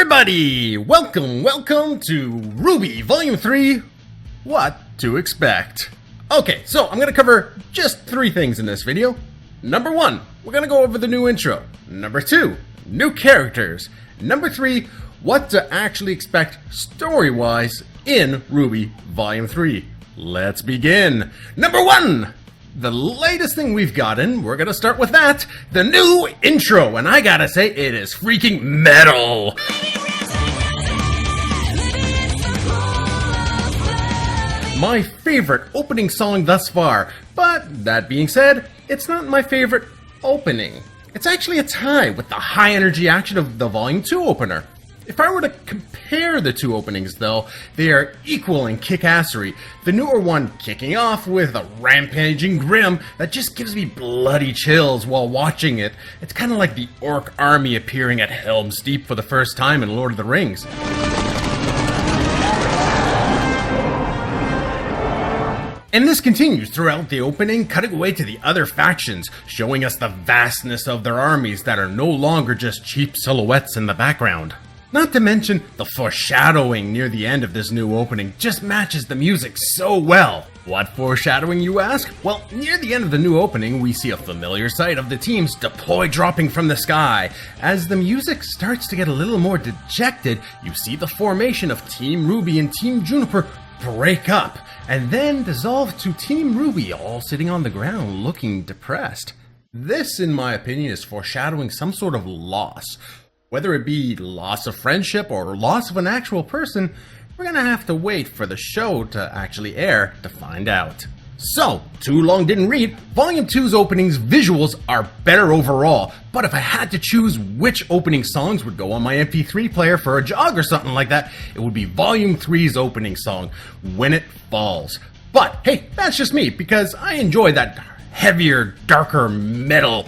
everybody! Welcome to RWBY Volume 3, What to Expect. Okay, so I'm gonna cover just 3 things in this video. Number 1, we're gonna go over the new intro. Number 2, new characters. Number 3, what to actually expect story-wise in RWBY Volume 3. Let's begin. Number 1! The latest thing we've gotten, we're gonna start with that, the new intro, and I gotta say, it is freaking metal! My favorite opening song thus far, but that being said, it's not my favorite opening. It's actually a tie with the high energy action of the Volume 2 opener. If I were to compare the 2 openings though, they are equal in kick-assery. The newer one kicking off with a rampaging Grimm that just gives me bloody chills while watching it. It's kind of like the orc army appearing at Helm's Deep for the first time in Lord of the Rings. And this continues throughout the opening, cutting away to the other factions, showing us the vastness of their armies that are no longer just cheap silhouettes in the background. Not to mention, the foreshadowing near the end of this new opening just matches the music so well. What foreshadowing, you ask? Well, near the end of the new opening, we see a familiar sight of the teams deploy dropping from the sky. As the music starts to get a little more dejected, you see the formation of Team RWBY and Team Juniper break up, and then dissolve to Team RWBY all sitting on the ground looking depressed. This, in my opinion, is foreshadowing some sort of loss. Whether it be loss of friendship or loss of an actual person, we're gonna have to wait for the show to actually air to find out. So, too long didn't read, Volume 2's opening's visuals are better overall, but if I had to choose which opening songs would go on my MP3 player for a jog or something like that, it would be Volume 3's opening song, When It Falls. But, hey, that's just me, because I enjoy that heavier, darker metal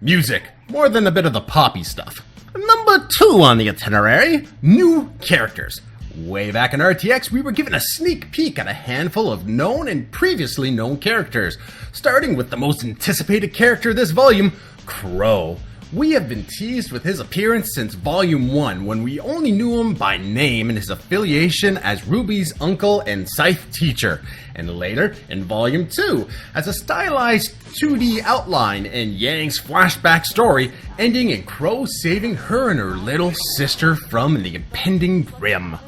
music, more than a bit of the poppy stuff. Number 2 on the itinerary, new characters. Way back in RTX, we were given a sneak peek at a handful of known and previously known characters, starting with the most anticipated character of this volume, Crow. We have been teased with his appearance since Volume 1, when we only knew him by name and his affiliation as RWBY's uncle and scythe teacher, and later in Volume 2, as a stylized 2D outline in Yang's flashback story, ending in Crow saving her and her little sister from the impending Grimm.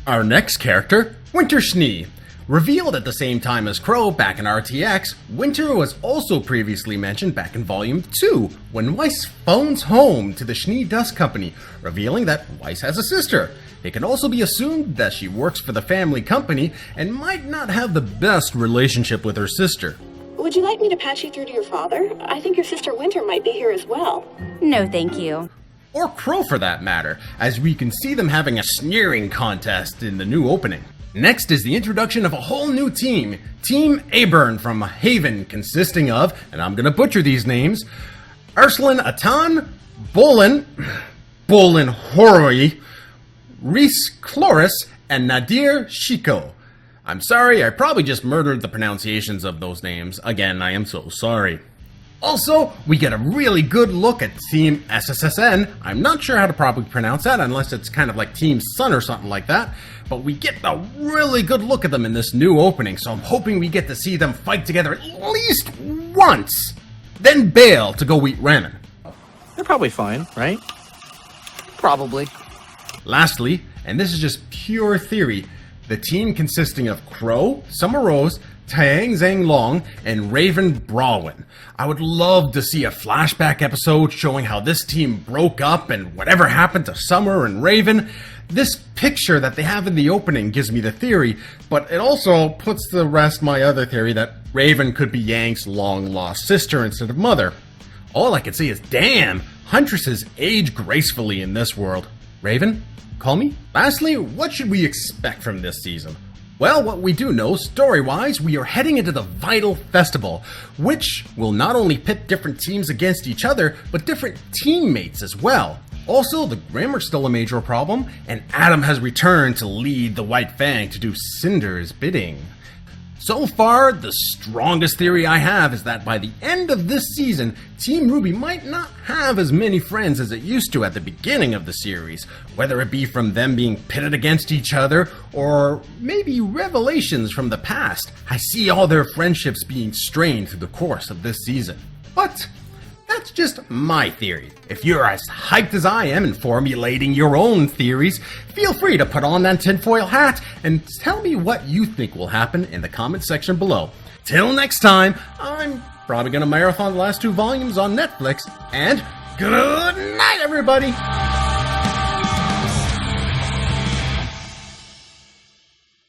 Our next character, Winter Schnee. Revealed at the same time as Crow back in RTX, Winter was also previously mentioned back in Volume 2, when Weiss phones home to the Schnee Dust Company, revealing that Weiss has a sister. It can also be assumed that she works for the family company and might not have the best relationship with her sister. Would you like me to patch you through to your father? I think your sister Winter might be here as well. No, thank you. Or Crow for that matter, as we can see them having a sneering contest in the new opening. Next is the introduction of a whole new team, Team Aburn from Haven, consisting of, and I'm gonna butcher these names, Arslan Atan, Bolin Horoi, Reese Chloris, and Nadir Shiko. I'm sorry, I probably just murdered the pronunciations of those names. Again, I am so sorry. Also, we get a really good look at Team SSSN. I'm not sure how to properly pronounce that unless it's kind of like Team Sun or something like that. But we get a really good look at them in this new opening, so I'm hoping we get to see them fight together at least once. Then bail to go eat ramen. They're probably fine, right? Probably. Lastly, and this is just pure theory, the team consisting of Crow, Summer Rose, Taeyang Zhang Long, and Raven Brawin. I would love to see a flashback episode showing how this team broke up and whatever happened to Summer and Raven. This picture that they have in the opening gives me the theory, but it also puts to rest my other theory that Raven could be Yang's long-lost sister instead of mother. All I can say is, damn, Huntresses age gracefully in this world. Raven, call me? Lastly, what should we expect from this season? Well, what we do know, story-wise, we are heading into the Vital Festival, which will not only pit different teams against each other, but different teammates as well. Also, the Grimm are still a major problem, and Adam has returned to lead the White Fang to do Cinder's bidding. So far, the strongest theory I have is that by the end of this season, Team RWBY might not have as many friends as it used to at the beginning of the series, whether it be from them being pitted against each other, or maybe revelations from the past. I see all their friendships being strained through the course of this season. But that's just my theory. If you're as hyped as I am in formulating your own theories, feel free to put on that tinfoil hat and tell me what you think will happen in the comment section below. Till next time, I'm probably going to marathon the last 2 volumes on Netflix, and good night, everybody!